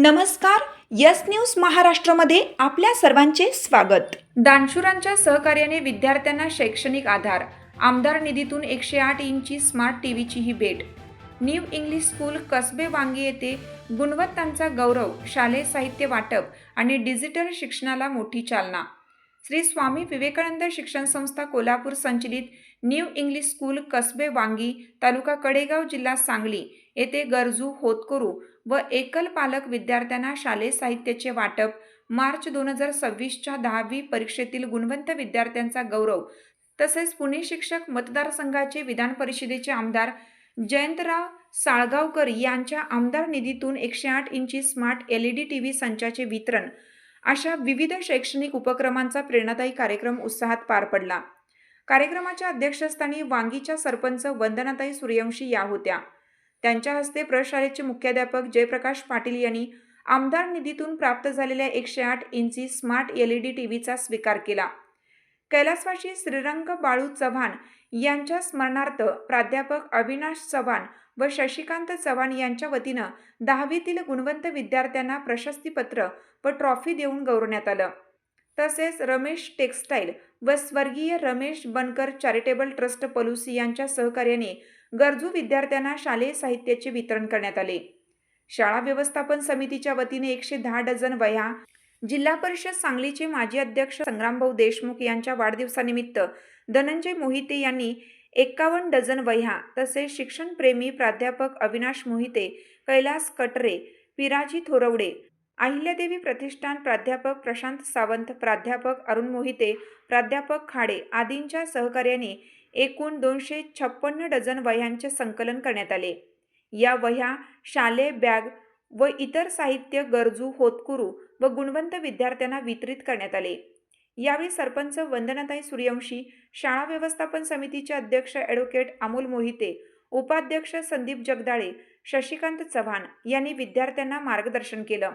नमस्कार. Yes news महाराष्ट्रामध्ये आपल्या सर्वांचे स्वागत. दानशूरांच्या सहकार्याने विद्यार्थ्यांना शैक्षणिक आधार. आमदार निधीतून 108 इंची स्मार्ट टीव्हीची ही भेट. न्यू इंग्लिश स्कूल कसबे वांगी येथे गुणवत्तांचा गौरव, शालेय साहित्य वाटप आणि डिजिटल शिक्षणाला मोठी चालना. श्री स्वामी विवेकानंद शिक्षण संस्था कोल्हापूर संचलित न्यू इंग्लिश स्कूल कसबे वांगी, तालुका कडेगाव, जिल्हा सांगली येथे गरजू, होतकरू व एकल पालक विद्यार्थ्यांना शालेय साहित्याचे वाटप, मार्च 2026च्या 10वी परीक्षेतील गुणवंत विद्यार्थ्यांचा गौरव, तसेच पुणे शिक्षक मतदारसंघाचे विधान परिषदेचे आमदार जयंतराव साळगावकर यांच्या आमदार निधीतून 108 इंची स्मार्ट LED टीव्ही संचाचे वितरण अशा विविध शैक्षणिक उपक्रमांचा प्रेरणादायी कार्यक्रम उत्साहात पार पडला. कार्यक्रमाच्या अध्यक्षस्थानी वांगीच्या सरपंच वंदनाताई सूर्यवंशी या होत्या. त्यांच्या हस्ते प्रशालेचे मुख्याध्यापक जयप्रकाश पाटील यांनी आमदार निधीतून प्राप्त झालेल्या 108 इंची स्मार्ट LED टीव्हीचा स्वीकार केला. कैलासवासी श्रीरंग बाळू चव्हाण यांच्या स्मरणार्थ प्राध्यापक अविनाश चव्हाण व शशिकांत चव्हाण यांच्या वतीनं 10वीतील गुणवंत विद्यार्थ्यांना प्रशस्तीपत्र व ट्रॉफी देऊन गौरवण्यात आलं. तसेच रमेश टेक्सटाईल व स्वर्गीय रमेश बनकर चॅरिटेबल ट्रस्ट पलुसी यांच्या सहकार्याने गरजू विद्यार्थ्यांना शालेय साहित्याचे वितरण करण्यात आले. शाळा व्यवस्थापन समितीच्या वतीने 110 डझन वह्या, जिल्हा परिषद सांगलीचे माजी अध्यक्ष संग्रामभाऊ देशमुख यांच्या वाढदिवसानिमित्त धनंजय मोहिते यांनी 51 डझन वह्या, तसेच शिक्षणप्रेमी प्राध्यापक अविनाश मोहिते, कैलास कटरे, पिराजी थोरवडे, अहिल्यादेवी प्रतिष्ठान प्राध्यापक प्रशांत सावंत, प्राध्यापक अरुण मोहिते, प्राध्यापक खाडे आदींच्या सहकार्याने एकूण 256 डझन वह्यांचे संकलन करण्यात आले. या वह्या, शालेय बॅग व इतर साहित्य गरजू, होतकरू व गुणवंत विद्यार्थ्यांना वितरित करण्यात आले. यावेळी सरपंच वंदनाताई सूर्यवंशी, शाळा व्यवस्थापन समितीचे अध्यक्ष ॲडव्होकेट अमोल मोहिते, उपाध्यक्ष संदीप जगदाळे, शशिकांत चव्हाण यांनी विद्यार्थ्यांना मार्गदर्शन केलं.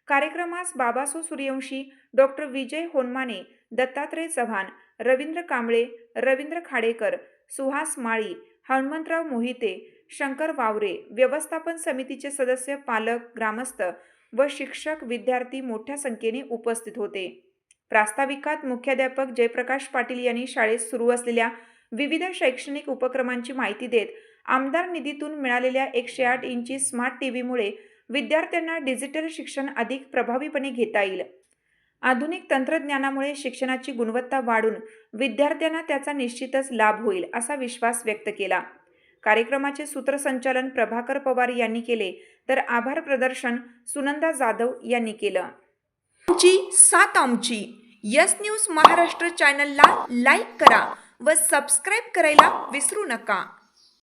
कार्यक्रमास बाबासो सूर्यवंशी, डॉक्टर विजय होनमाने, दत्तात्रय चव्हाण, रवींद्र कांबळे, रवींद्र खाडेकर, सुहास माळी, हनुमंतराव मोहिते, शंकर वावरे, व्यवस्थापन समितीचे सदस्य, पालक, ग्रामस्थ व शिक्षक, विद्यार्थी मोठ्या संख्येने उपस्थित होते. प्रास्ताविकात मुख्याध्यापक जयप्रकाश पाटील यांनी शाळेत सुरू असलेल्या विविध शैक्षणिक उपक्रमांची माहिती देत, आमदार निधीतून मिळालेल्या 108 इंची स्मार्ट टीव्हीमुळे विद्यार्थ्यांना डिजिटल शिक्षण अधिक प्रभावीपणे घेता येईल. आधुनिक तंत्रज्ञानामुळे शिक्षणाची गुणवत्ता वाढून विद्यार्थ्यांना त्याचा निश्चितच लाभ होईल असा विश्वास व्यक्त केला. कार्यक्रमाचे सूत्रसंचालन प्रभाकर पवार यांनी केले, तर आभार प्रदर्शन सुनंदा जाधव यांनी केलं. आमची साथ आमची. यस न्यूज महाराष्ट्र चॅनलला लाईक करा व सबस्क्राईब करायला विसरू नका.